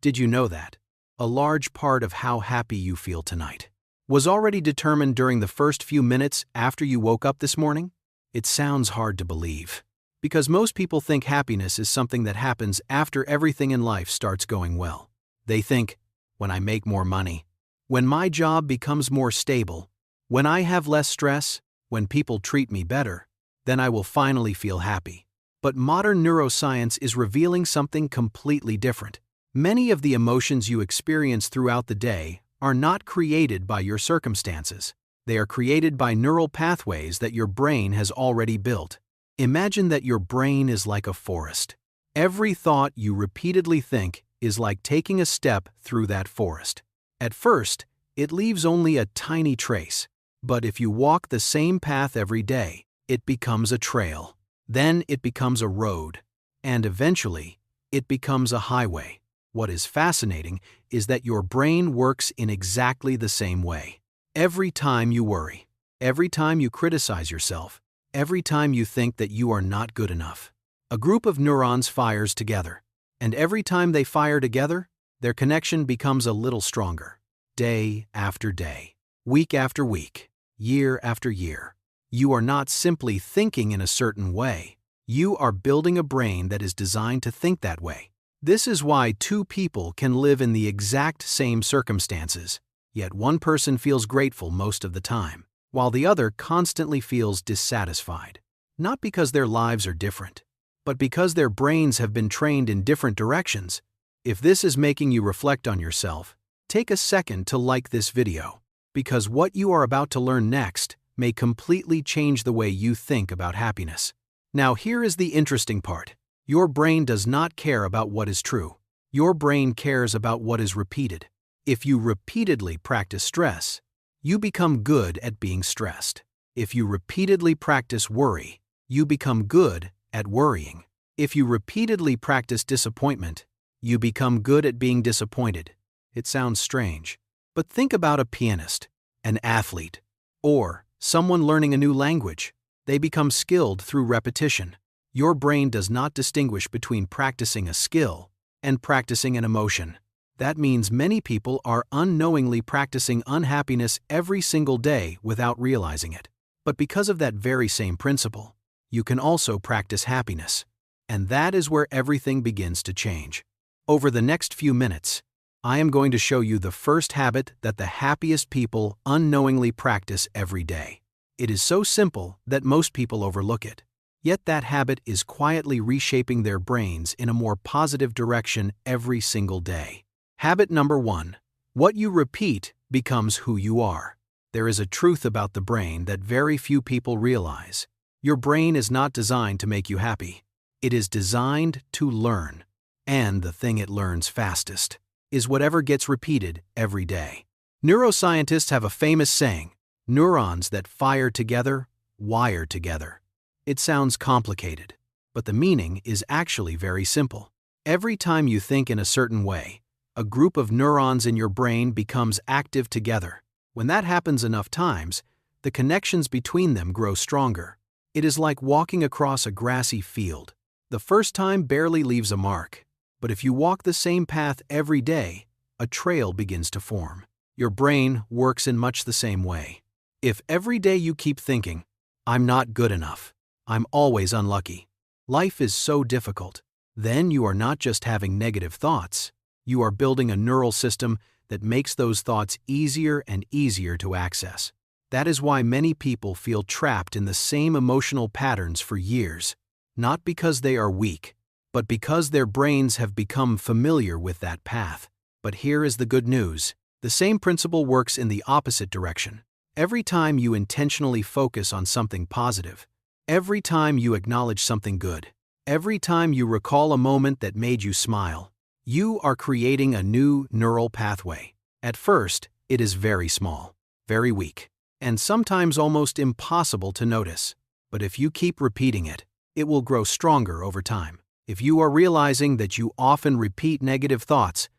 Did you know that? A large part of how happy you feel tonight was already determined during the first few minutes after you woke up this morning? It sounds hard to believe, because most people think happiness is something that happens after everything in life starts going well. They think, when I make more money, when my job becomes more stable, when I have less stress, when people treat me better, then I will finally feel happy. But modern neuroscience is revealing something completely different. Many of the emotions you experience throughout the day are not created by your circumstances. They are created by neural pathways that your brain has already built. Imagine that your brain is like a forest. Every thought you repeatedly think is like taking a step through that forest. At first, it leaves only a tiny trace, but if you walk the same path every day, it becomes a trail. Then it becomes a road, and eventually, it becomes a highway. What is fascinating is that your brain works in exactly the same way. Every time you worry, every time you criticize yourself, every time you think that you are not good enough, a group of neurons fires together. And every time they fire together, their connection becomes a little stronger. Day after day, week after week, year after year. You are not simply thinking in a certain way. You are building a brain that is designed to think that way. This is why two people can live in the exact same circumstances, yet one person feels grateful most of the time, while the other constantly feels dissatisfied. Not because their lives are different, but because their brains have been trained in different directions. If this is making you reflect on yourself, take a second to like this video, because what you are about to learn next may completely change the way you think about happiness. Now here is the interesting part. Your brain does not care about what is true. Your brain cares about what is repeated. If you repeatedly practice stress, you become good at being stressed. If you repeatedly practice worry, you become good at worrying. If you repeatedly practice disappointment, you become good at being disappointed. It sounds strange, but think about a pianist, an athlete, or someone learning a new language. They become skilled through repetition. Your brain does not distinguish between practicing a skill and practicing an emotion. That means many people are unknowingly practicing unhappiness every single day without realizing it. But because of that very same principle, you can also practice happiness. And that is where everything begins to change. Over the next few minutes, I am going to show you the first habit that the happiest people unknowingly practice every day. It is so simple that most people overlook it. Yet that habit is quietly reshaping their brains in a more positive direction every single day. Habit number 1. What you repeat becomes who you are. There is a truth about the brain that very few people realize. Your brain is not designed to make you happy. It is designed to learn. And the thing it learns fastest is whatever gets repeated every day. Neuroscientists have a famous saying, neurons that fire together, wire together. It sounds complicated, but the meaning is actually very simple. Every time you think in a certain way, a group of neurons in your brain becomes active together. When that happens enough times, the connections between them grow stronger. It is like walking across a grassy field. The first time barely leaves a mark, but if you walk the same path every day, a trail begins to form. Your brain works in much the same way. If every day you keep thinking, I'm not good enough, I'm always unlucky, life is so difficult, then you are not just having negative thoughts, you are building a neural system that makes those thoughts easier and easier to access. That is why many people feel trapped in the same emotional patterns for years, not because they are weak, but because their brains have become familiar with that path. But here is the good news. The same principle works in the opposite direction. Every time you intentionally focus on something positive, every time you acknowledge something good, every time you recall a moment that made you smile, you are creating a new neural pathway. At first, it is very small, very weak, and sometimes almost impossible to notice. But if you keep repeating it, it will grow stronger over time. If you are realizing that you often repeat negative thoughts,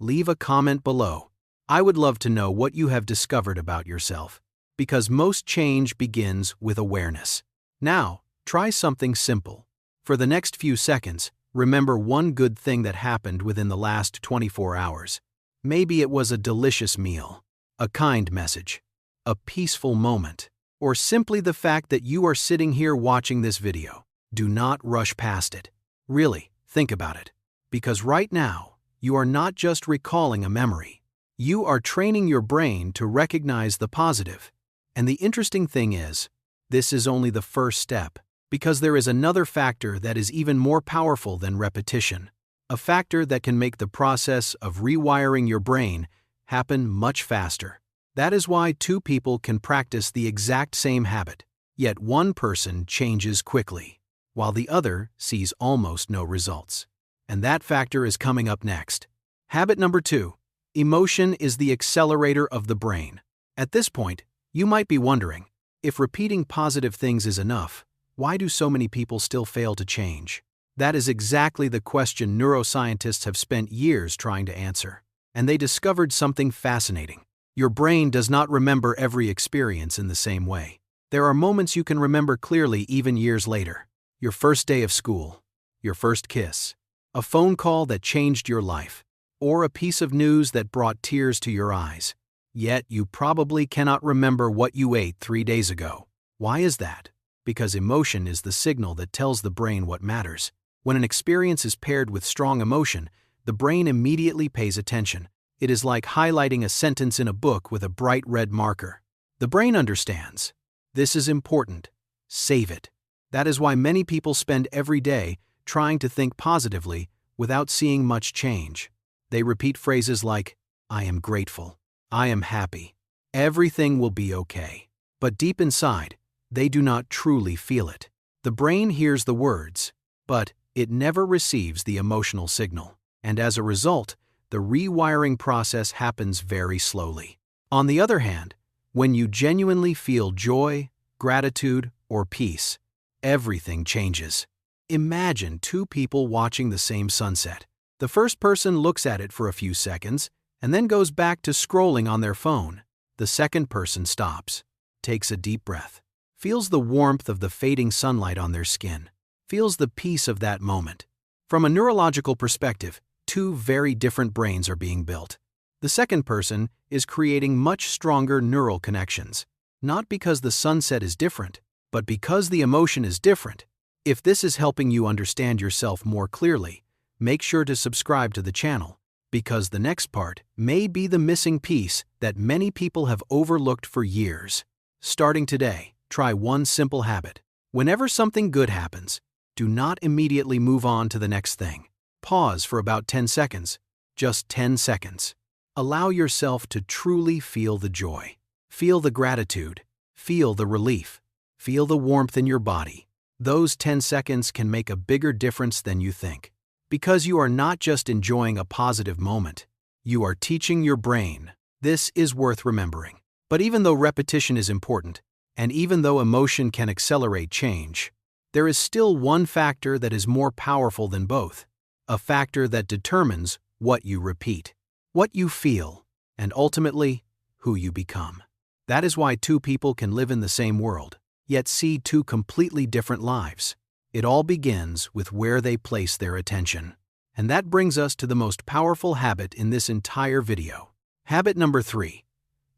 leave a comment below. I would love to know what you have discovered about yourself, because most change begins with awareness. Now, try something simple. For the next few seconds, Remember one good thing that happened within the last 24 hours. Maybe it was a delicious meal, a kind message, a peaceful moment, or simply the fact that you are sitting here watching this video. Do not rush past it. Really, think about it. Because right now, you are not just recalling a memory. You are training your brain to recognize the positive. And the interesting thing is, this is only the first step, because there is another factor that is even more powerful than repetition. A factor that can make the process of rewiring your brain happen much faster. That is why two people can practice the exact same habit, yet one person changes quickly, while the other sees almost no results. And that factor is coming up next. Habit number 2. Emotion is the accelerator of the brain. At this point, you might be wondering, if repeating positive things is enough, why do so many people still fail to change? That is exactly the question neuroscientists have spent years trying to answer. And they discovered something fascinating. Your brain does not remember every experience in the same way. There are moments you can remember clearly even years later. Your first day of school, your first kiss, a phone call that changed your life, or a piece of news that brought tears to your eyes. Yet you probably cannot remember what you ate 3 days ago. Why is that? Because emotion is the signal that tells the brain what matters. When an experience is paired with strong emotion, the brain immediately pays attention. It is like highlighting a sentence in a book with a bright red marker. The brain understands. This is important. Save it. That is why many people spend every day trying to think positively without seeing much change. They repeat phrases like, "I am grateful," "I am happy," "everything will be okay." But deep inside, they do not truly feel it. The brain hears the words, but it never receives the emotional signal. And as a result, the rewiring process happens very slowly. On the other hand, when you genuinely feel joy, gratitude, or peace, everything changes. Imagine two people watching the same sunset. The first person looks at it for a few seconds and then goes back to scrolling on their phone. The second person stops, takes a deep breath, feels the warmth of the fading sunlight on their skin, feels the peace of that moment. From a neurological perspective, two very different brains are being built. The second person is creating much stronger neural connections, not because the sunset is different, but because the emotion is different. If this is helping you understand yourself more clearly, make sure to subscribe to the channel, because the next part may be the missing piece that many people have overlooked for years. Starting today, try one simple habit. Whenever something good happens, do not immediately move on to the next thing. Pause for about 10 seconds, just 10 seconds. Allow yourself to truly feel the joy. Feel the gratitude. Feel the relief. Feel the warmth in your body. Those 10 seconds can make a bigger difference than you think. Because you are not just enjoying a positive moment, you are teaching your brain. This is worth remembering. But even though repetition is important, and even though emotion can accelerate change, there is still one factor that is more powerful than both. A factor that determines what you repeat, what you feel, and ultimately, who you become. That is why two people can live in the same world, yet see two completely different lives. It all begins with where they place their attention. And that brings us to the most powerful habit in this entire video. Habit number 3.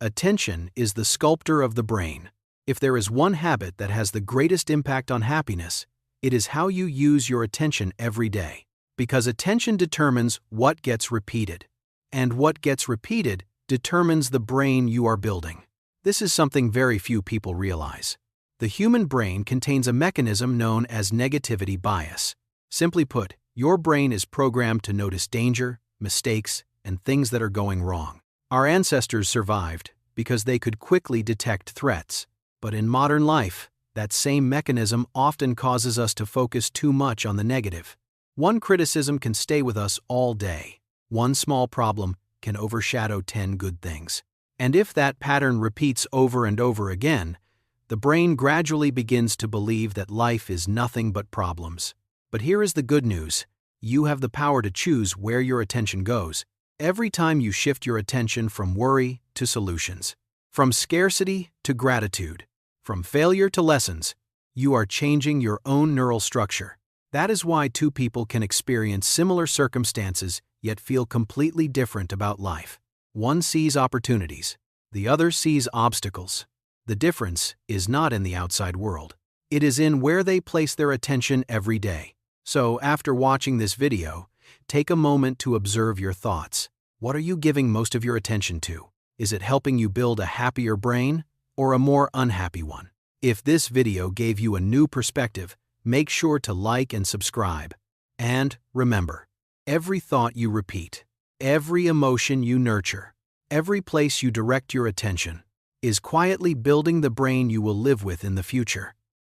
Attention is the sculptor of the brain. If there is one habit that has the greatest impact on happiness, it is how you use your attention every day. Because attention determines what gets repeated. And what gets repeated determines the brain you are building. This is something very few people realize. The human brain contains a mechanism known as negativity bias. Simply put, your brain is programmed to notice danger, mistakes, and things that are going wrong. Our ancestors survived because they could quickly detect threats. But in modern life, that same mechanism often causes us to focus too much on the negative. One criticism can stay with us all day. One small problem can overshadow 10 good things. And if that pattern repeats over and over again, the brain gradually begins to believe that life is nothing but problems. But here is the good news. You have the power to choose where your attention goes. Every time you shift your attention from worry to solutions, from scarcity to gratitude, from failure to lessons, you are changing your own neural structure. That is why two people can experience similar circumstances yet feel completely different about life. One sees opportunities, the other sees obstacles. The difference is not in the outside world. It is in where they place their attention every day. So, after watching this video, take a moment to observe your thoughts. What are you giving most of your attention to? Is it helping you build a happier brain or a more unhappy one? If this video gave you a new perspective, make sure to like and subscribe. And remember, every thought you repeat, every emotion you nurture, every place you direct your attention, is quietly building the brain you will live with in the future.